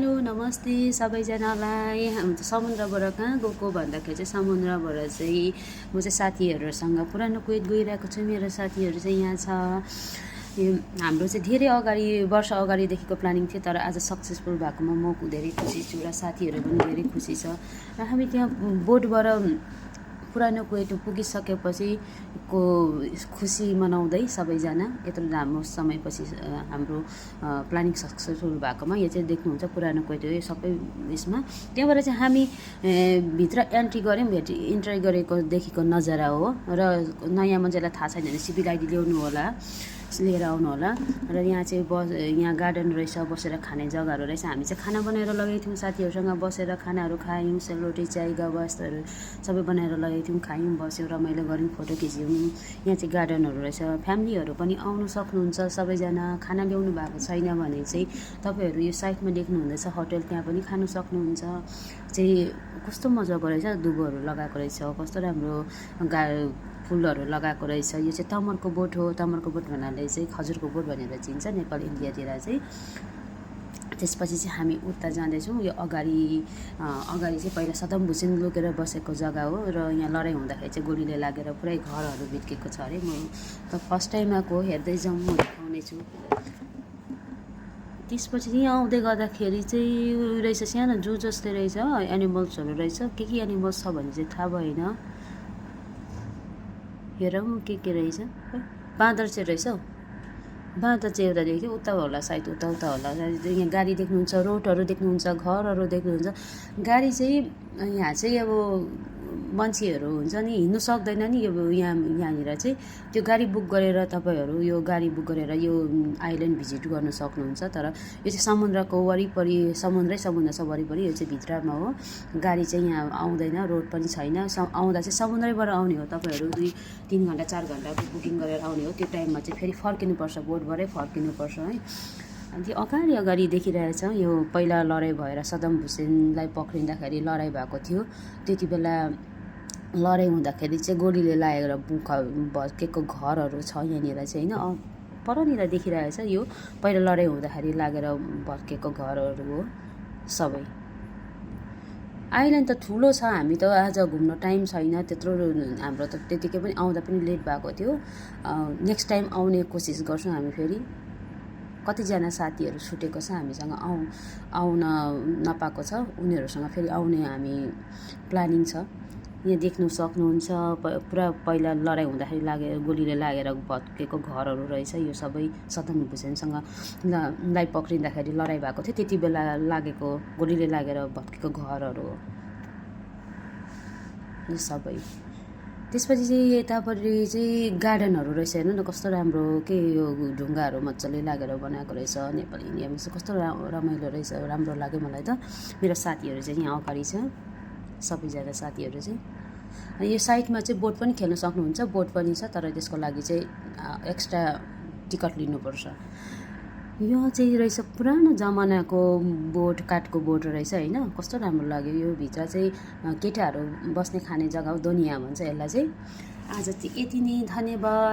Hello नमस्ते सबैजनालाई। हामी त समुद्रबाट कहाँ गएको भन्दाखेरि चाहिँ समुद्रबाट चाहिँ म चाहिँ साथीहरूसँग पुरानो कुवेत गइरहेको छु। मेरो साथीहरू चाहिँ यहाँ छ। यो हाम्रो चाहिँ धेरै अगाडि वर्ष अगाडिदेखिको प्लानिङ थियो, तर आज सक्सेसफुल भएकोमा म धेरै खुसी छु र साथीहरू पनि धेरै खुसी छ। र हामी त्यहाँ बोटबाट पुरानो कुवेत पुगिसकेपछि को खुसी मनाउँदै सबैजना यत्रो लामो समयपछि हाम्रो प्लानिङ सक्सेसफुल भएकोमा यो चाहिँ देख्नुहुन्छ पुरानो कुवेत हो। यो सबै यसमा त्यहाँबाट चाहिँ हामी भित्र एन्ट्री गऱ्यौँ। इन्ट्री गरेको देखिको नजारा हो र नयाँ मान्छेलाई थाहा छैन भने सिपी आइडी ल्याउनु होला, लिएर आउनु होला। र यहाँ चाहिँ यहाँ गार्डन रहेछ, बसेर खाने जग्गाहरू रहेछ। हामी चाहिँ खाना बनाएर लगेको थियौँ, साथीहरूसँग बसेर खानाहरू खायौँ। सेलरोटी चाय गवासहरू सबै बनाएर लगेको थियौँ, खायौँ, बस्यौँ, रमाइलो गऱ्यौँ, फोटो खिच्यौँ। यहाँ चाहिँ गार्डनहरू रहेछ, फ्यामिलीहरू पनि आउनु सक्नुहुन्छ सबैजना। खाना ल्याउनु भएको छैन भने चाहिँ तपाईँहरू यो साइडमा देख्नुहुँदैछ होटल, त्यहाँ पनि खानु सक्नुहुन्छ। चाहिँ कस्तो मजाको रहेछ, दुबोहरू लगाएको रहेछ, कस्तो राम्रो फुलहरू लगाएको रहेछ। यो चाहिँ तमरको बोट हो। तमरको बोट भन्नाले चाहिँ खजुरको बोट भनेर चिन्छ नेपाल इन्डियातिर चाहिँ। त्यसपछि चाहिँ हामी उता जाँदैछौँ। यो अगाडि चाहिँ पहिला सदम हुसेन लुकेर बसेको जग्गा हो र यहाँ लडाइँ हुँदाखेरि चाहिँ गोलीले लागेर पुरै घरहरू भित्केको छ अरे। म त फर्स्ट टाइम आएको, हेर्दै जाउँ, म देखाउने छु। त्यसपछि यहाँ आउँदै गर्दाखेरि चाहिँ रहेछ सानो जू जस्तै रहेछ, एनिमल्सहरू रहेछ। के एनिमल्स छ भने चाहिँ थाहा भएन। हेरौँ के रहेछ। बाँदर चाहिँ रहेछ हौ, बाँदर चाहिँ एउटा देख्यो, उता होला सायद, उता होला। यहाँ गाडी देख्नुहुन्छ, रोडहरू देख्नुहुन्छ, घरहरू देख्नुहुन्छ। गाडी चाहिँ यहाँ चाहिँ अब मान्छेहरू हुन्छ नि, हिँड्नु सक्दैन नि। अब यहाँनिर चाहिँ त्यो गाडी बुक गरेर तपाईँहरू यो गाडी बुक गरेर यो आइल्यान्ड भिजिट गर्नु सक्नुहुन्छ। तर यो चाहिँ समुद्रको वरिपरि, समुद्रै समुद्र छ वरिपरि। यो चाहिँ भित्रमा हो, गाडी चाहिँ यहाँ आउँदैन, रोड पनि छैन। आउँदा चाहिँ समुद्रैबाट आउने हो। तपाईँहरू 2-3 घन्टा 4 घन्टाको बुकिङ गरेर आउने हो। त्यो टाइममा चाहिँ फेरि फर्किनुपर्छ, बोटबाटै फर्किनुपर्छ है। अनि त्यो अगाडि देखिरहेछ, यो पहिला लडाइँ भएर सदम हुसेनलाई पक्रिँदाखेरि लडाइँ भएको थियो। त्यति बेला लडाइँ हुँदाखेरि चाहिँ गोलीले लागेर भत्केको घरहरू छ यहाँनिर चाहिँ होइन। परनिर देखिरहेछ, यो पहिला लडाइँ हुँदाखेरि लागेर भत्केको घरहरू हो सबै। आइल्यान्ड त ठुलो छ। हामी त आज घुम्न टाइम छैन त्यत्रो, हाम्रो त त्यतिकै पनि आउँदा पनि लेट भएको थियो। नेक्स्ट टाइम आउने कोसिस गर्छौँ हामी फेरि। कतिजना साथीहरू छुटेको छ हामीसँग, आउन नपाएको छ, उनीहरूसँग फेरि आउने हामी प्लानिङ छ। यहाँ देख्नु सक्नुहुन्छ पुरा पहिला लडाइँ हुँदाखेरि गोलीले लागेर भत्केको घरहरू रहेछ। यो सबै सदम हुसेनसँग लाई पक्रिँदाखेरि लडाइँ भएको थियो, त्यति बेला लागेको गोलीले लागेर भत्केको घरहरू हो यो सबै। त्यसपछि चाहिँ यतापट्टि चाहिँ गार्डनहरू रहेछ, हेर्नु न कस्तो राम्रो। के यो ढुङ्गाहरू मजाले लागेर बनाएको रहेछ। नेपाली इन्डियामा चाहिँ कस्तो रमाइलो रहेछ, राम्रो लाग्यो मलाई त। मेरो साथीहरू चाहिँ यहाँ अगाडि छ, सबैजना साथीहरू चाहिँ। यो साइडमा चाहिँ बोट पनि खेल्न सक्नुहुन्छ, बोट पनि छ, तर त्यसको लागि चाहिँ एक्स्ट्रा टिकट लिनुपर्छ। यो चाहिँ रहेछ पुरानो जमानाको बोट, काठको बोट रहेछ होइन। कस्तो राम्रो लाग्यो। यो भित्र चाहिँ केटाहरू बस्ने खाने जग्गा हो, दोनिया भन्छ यसलाई चाहिँ। आज चाहिँ यति नै, धन्यवाद।